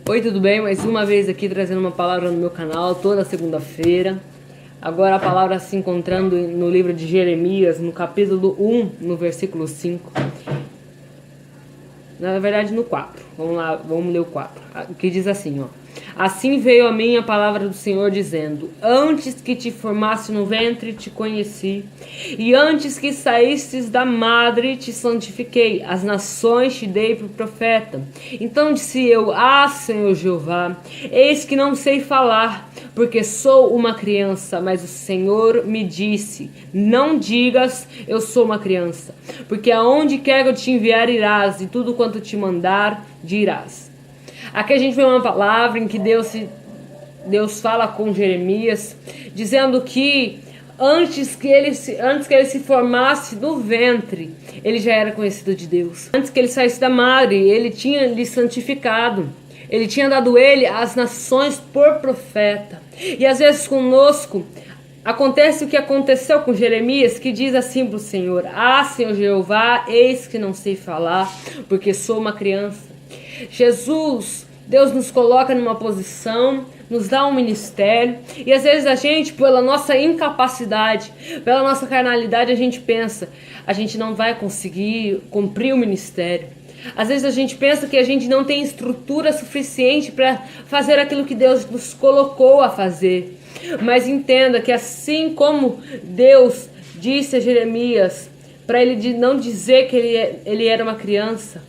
Oi, tudo bem? Mais uma vez aqui trazendo uma palavra no meu canal, toda segunda-feira. Agora a palavra se encontrando no livro de Jeremias, no capítulo 1, no versículo 5. Na verdade no 4. Vamos lá, vamos ler o 4. Que diz assim, ó. Assim veio a mim a palavra do Senhor dizendo: Antes que te formasse no ventre te conheci, e antes que saístes da madre te santifiquei, as nações te dei por profeta. Então disse eu: Ah, Senhor Jeová, eis que não sei falar, porque sou uma criança. Mas o Senhor me disse: Não digas, eu sou uma criança, porque aonde quer que eu te enviar irás, e tudo quanto te mandar dirás. Aqui a gente vê uma palavra em que Deus fala com Jeremias, dizendo que antes que ele se formasse no ventre, ele já era conhecido de Deus. Antes que ele saísse da madre, ele tinha lhe santificado. Ele tinha dado ele às nações por profeta. E às vezes conosco acontece o que aconteceu com Jeremias, que diz assim para o Senhor: Ah, Senhor Jeová, eis que não sei falar, porque sou uma criança. Deus nos coloca numa posição, nos dá um ministério, e às vezes a gente, pela nossa incapacidade, pela nossa carnalidade, a gente pensa, a gente não vai conseguir cumprir o ministério. Às vezes a gente pensa que a gente não tem estrutura suficiente para fazer aquilo que Deus nos colocou a fazer. Mas entenda que assim como Deus disse a Jeremias, para ele não dizer que ele era uma criança,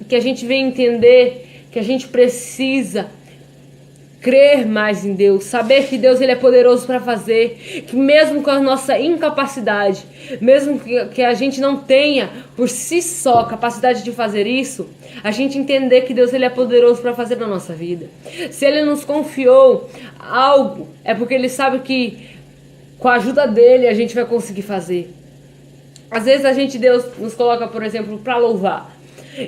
que a gente vem entender que a gente precisa crer mais em Deus, saber que Deus ele é poderoso para fazer, que mesmo com a nossa incapacidade, mesmo que a gente não tenha por si só capacidade de fazer isso, a gente entender que Deus ele é poderoso para fazer na nossa vida. Se ele nos confiou algo, é porque ele sabe que com a ajuda dele a gente vai conseguir fazer. Às vezes Deus nos coloca, por exemplo, para louvar,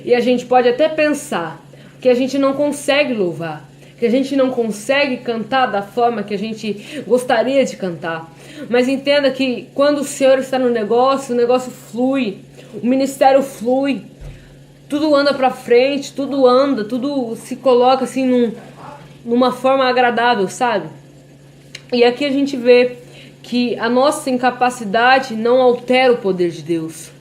e a gente pode até pensar que a gente não consegue louvar, que a gente não consegue cantar da forma que a gente gostaria de cantar. Mas entenda que quando o Senhor está no negócio, o negócio flui, o ministério flui, tudo anda para frente, tudo se coloca assim numa forma agradável, sabe? E aqui a gente vê que a nossa incapacidade não altera o poder de Deus.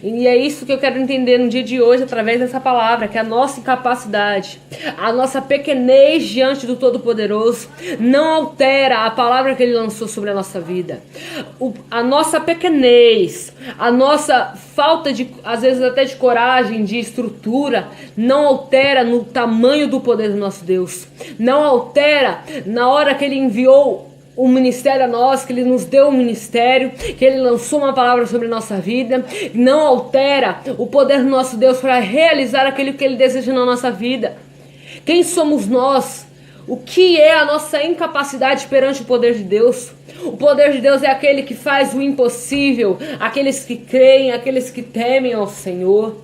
E é isso que eu quero entender no dia de hoje através dessa palavra, que a nossa incapacidade, a nossa pequenez diante do Todo-Poderoso não altera a palavra que Ele lançou sobre a nossa vida. A nossa pequenez, a nossa falta de, às vezes até de coragem, de estrutura, não altera no tamanho do poder do nosso Deus. Não altera na hora que Ele enviou o ministério a nós, que Ele nos deu um ministério, que Ele lançou uma palavra sobre a nossa vida. Não altera o poder do nosso Deus para realizar aquilo que Ele deseja na nossa vida. Quem somos nós? O que é a nossa incapacidade perante o poder de Deus? O poder de Deus é aquele que faz o impossível, aqueles que creem, aqueles que temem ao Senhor.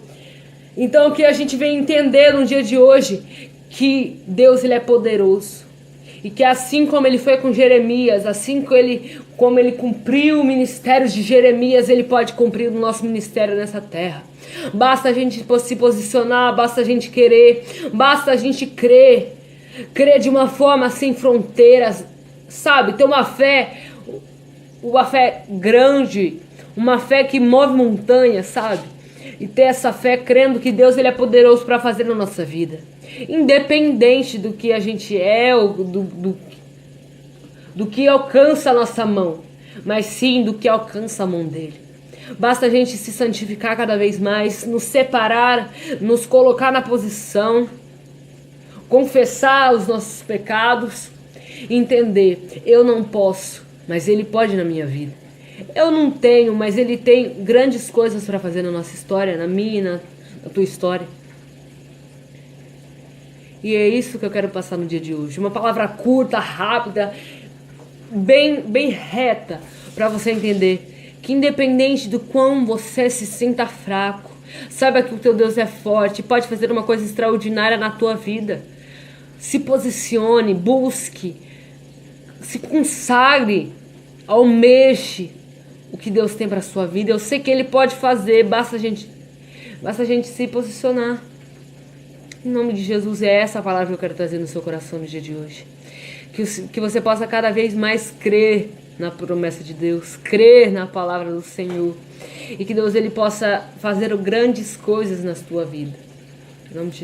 Então que a gente vem entender no dia de hoje que Deus ele é poderoso. E que assim como ele foi com Jeremias, assim como ele cumpriu o ministério de Jeremias, ele pode cumprir o nosso ministério nessa terra. Basta a gente se posicionar, basta a gente querer, basta a gente crer. Crer de uma forma sem fronteiras, sabe? Ter uma fé grande, uma fé que move montanhas, sabe? E ter essa fé crendo que Deus ele é poderoso para fazer na nossa vida. Independente do que a gente é, ou do que alcança a nossa mão, mas sim do que alcança a mão dele. Basta a gente se santificar cada vez mais, nos separar, nos colocar na posição, confessar os nossos pecados, entender, eu não posso, mas ele pode na minha vida. Eu não tenho, mas ele tem grandes coisas para fazer na nossa história, na minha e na tua história. E é isso que eu quero passar no dia de hoje. Uma palavra curta, rápida, bem reta, para você entender que independente do quão você se sinta fraco, saiba que o teu Deus é forte, pode fazer uma coisa extraordinária na tua vida. Se posicione, busque, se consagre, almeje o que Deus tem para sua vida. Eu sei que Ele pode fazer, basta a gente se posicionar. Em nome de Jesus, é essa a palavra que eu quero trazer no seu coração no dia de hoje. Que você possa cada vez mais crer na promessa de Deus, crer na palavra do Senhor. E que Deus ele possa fazer grandes coisas na tua vida. Em nome de